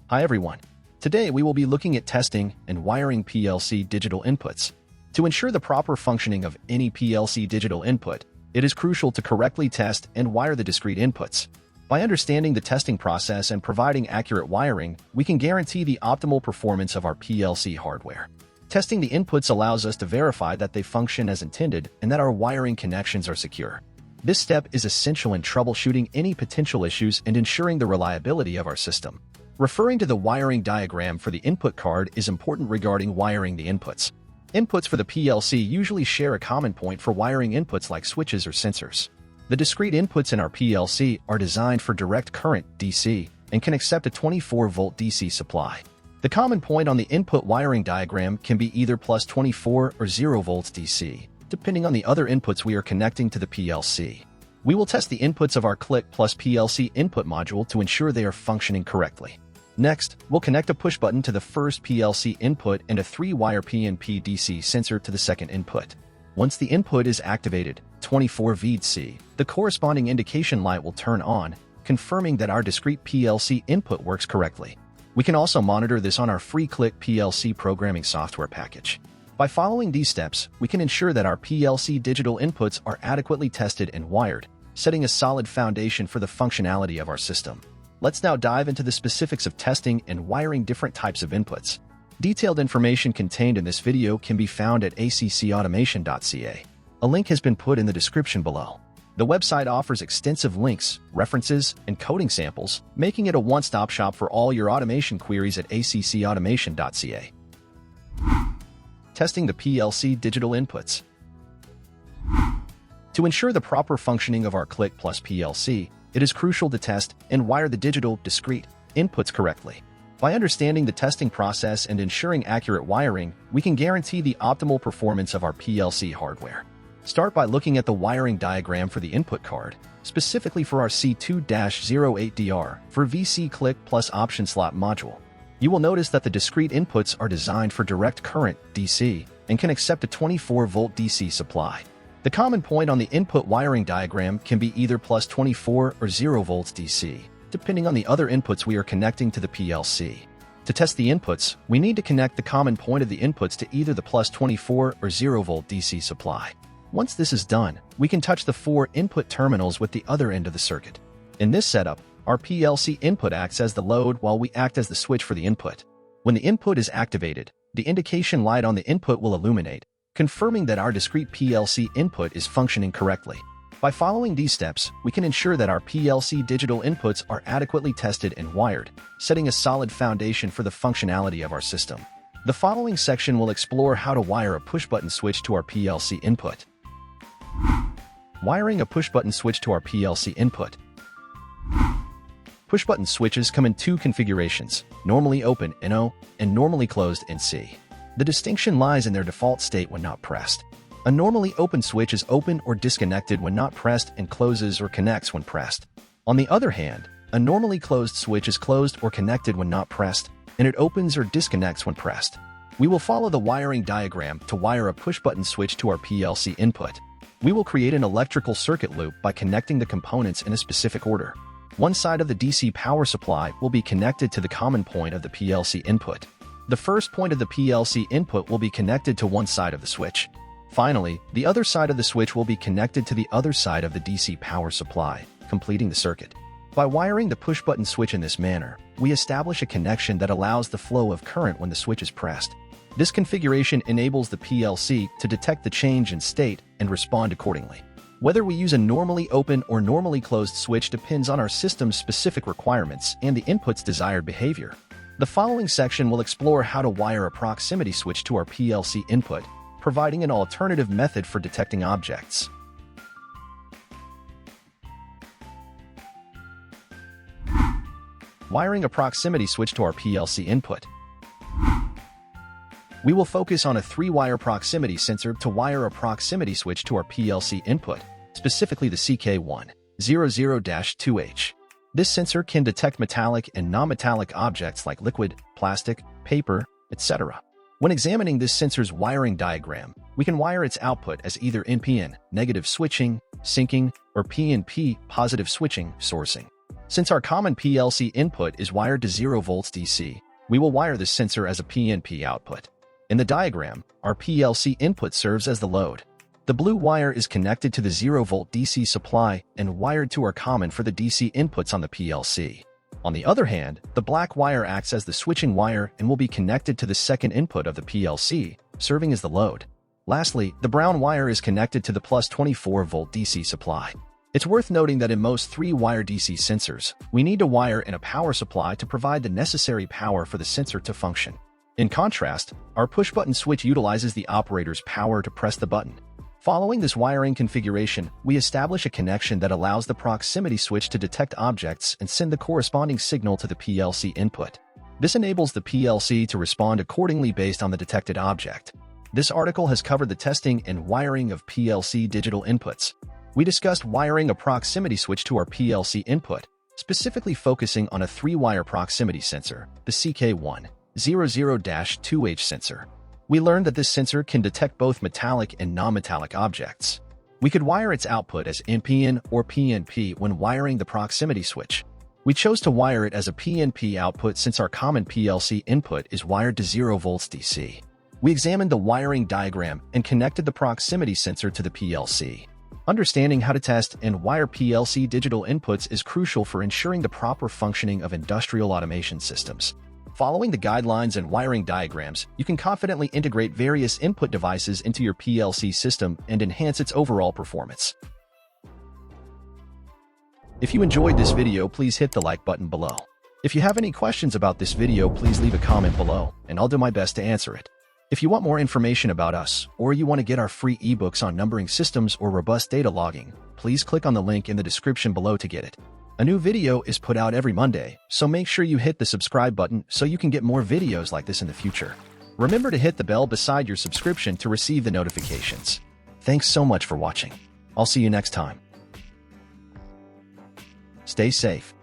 Hi everyone. Today we will be looking at testing and wiring PLC digital inputs. To ensure the proper functioning of any PLC digital input, it is crucial to correctly test and wire the discrete inputs. By understanding the testing process and providing accurate wiring, we can guarantee the optimal performance of our PLC hardware. Testing the inputs allows us to verify that they function as intended and that our wiring connections are secure. This step is essential in troubleshooting any potential issues and ensuring the reliability of our system. Referring to the wiring diagram for the input card is important regarding wiring the inputs. Inputs for the PLC usually share a common point for wiring inputs like switches or sensors. The discrete inputs in our PLC are designed for direct current DC and can accept a 24-volt DC supply. The common point on the input wiring diagram can be either plus 24 or 0 volts DC, depending on the other inputs we are connecting to the PLC. We will test the inputs of our Click Plus PLC input module to ensure they are functioning correctly. Next, we'll connect a push button to the first PLC input and a 3-wire PNP DC sensor to the second input. Once the input is activated, 24 VDC, the corresponding indication light will turn on, confirming that our discrete PLC input works correctly. We can also monitor this on our free Click PLC programming software package. By following these steps, we can ensure that our PLC digital inputs are adequately tested and wired, setting a solid foundation for the functionality of our system. Let's now dive into the specifics of testing and wiring different types of inputs. Detailed information contained in this video can be found at accautomation.ca. A link has been put in the description below. The website offers extensive links, references, and coding samples, making it a one-stop shop for all your automation queries at accautomation.ca. Testing the PLC digital inputs. To ensure the proper functioning of our Click Plus PLC, it is crucial to test and wire the digital, discrete inputs correctly. By understanding the testing process and ensuring accurate wiring, we can guarantee the optimal performance of our PLC hardware. Start by looking at the wiring diagram for the input card, specifically for our C2-08DR for VC Click Plus option slot module. You will notice that the discrete inputs are designed for direct current DC and can accept a 24-volt DC supply. The common point on the input wiring diagram can be either plus 24 or 0 volts DC, depending on the other inputs we are connecting to the PLC. To test the inputs, we need to connect the common point of the inputs to either the plus 24 or 0 volt DC supply. Once this is done, we can touch the 4 input terminals with the other end of the circuit. In this setup, our PLC input acts as the load while we act as the switch for the input. When the input is activated, the indication light on the input will illuminate, confirming that our discrete PLC input is functioning correctly. By following these steps, we can ensure that our PLC digital inputs are adequately tested and wired, setting a solid foundation for the functionality of our system. The following section will explore how to wire a push-button switch to our PLC input. Wiring a push-button switch to our PLC input. Push-button switches come in 2 configurations, normally open NO and normally closed NC. The distinction lies in their default state when not pressed. A normally open switch is open or disconnected when not pressed and closes or connects when pressed. On the other hand, a normally closed switch is closed or connected when not pressed, and it opens or disconnects when pressed. We will follow the wiring diagram to wire a push-button switch to our PLC input. We will create an electrical circuit loop by connecting the components in a specific order. One side of the DC power supply will be connected to the common point of the PLC input. The first point of the PLC input will be connected to one side of the switch. Finally, the other side of the switch will be connected to the other side of the DC power supply, completing the circuit. By wiring the push-button switch in this manner, we establish a connection that allows the flow of current when the switch is pressed. This configuration enables the PLC to detect the change in state and respond accordingly. Whether we use a normally open or normally closed switch depends on our system's specific requirements and the input's desired behavior. The following section will explore how to wire a proximity switch to our PLC input, providing an alternative method for detecting objects. Wiring a proximity switch to our PLC input. We will focus on a 3-wire proximity sensor to wire a proximity switch to our PLC input, specifically the CK100-2H. This sensor can detect metallic and non-metallic objects like liquid, plastic, paper, etc. When examining this sensor's wiring diagram, we can wire its output as either NPN, negative switching, syncing, or PNP, positive switching, sourcing. Since our common PLC input is wired to 0 volts DC, we will wire this sensor as a PNP output. In the diagram, our PLC input serves as the load. The blue wire is connected to the 0 volt DC supply and wired to our common for the DC inputs on the PLC. On the other hand, the black wire acts as the switching wire and will be connected to the second input of the PLC, serving as the load. Lastly, the brown wire is connected to the plus 24 volt DC supply. It's worth noting that in most 3-wire DC sensors, we need to wire in a power supply to provide the necessary power for the sensor to function. In contrast, our push-button switch utilizes the operator's power to press the button. Following this wiring configuration, we establish a connection that allows the proximity switch to detect objects and send the corresponding signal to the PLC input. This enables the PLC to respond accordingly based on the detected object. This article has covered the testing and wiring of PLC digital inputs. We discussed wiring a proximity switch to our PLC input, specifically focusing on a 3-wire proximity sensor, the CK100-2H sensor. We learned that this sensor can detect both metallic and non-metallic objects. We could wire its output as NPN or PNP when wiring the proximity switch. We chose to wire it as a PNP output since our common PLC input is wired to 0 volts DC. We examined the wiring diagram and connected the proximity sensor to the PLC. Understanding how to test and wire PLC digital inputs is crucial for ensuring the proper functioning of industrial automation systems. Following the guidelines and wiring diagrams, you can confidently integrate various input devices into your PLC system and enhance its overall performance. If you enjoyed this video, please hit the like button below. If you have any questions about this video, please leave a comment below, and I'll do my best to answer it. If you want more information about us, or you want to get our free ebooks on numbering systems or robust data logging, please click on the link in the description below to get it. A new video is put out every Monday, so make sure you hit the subscribe button so you can get more videos like this in the future. Remember to hit the bell beside your subscription to receive the notifications. Thanks so much for watching. I'll see you next time. Stay safe.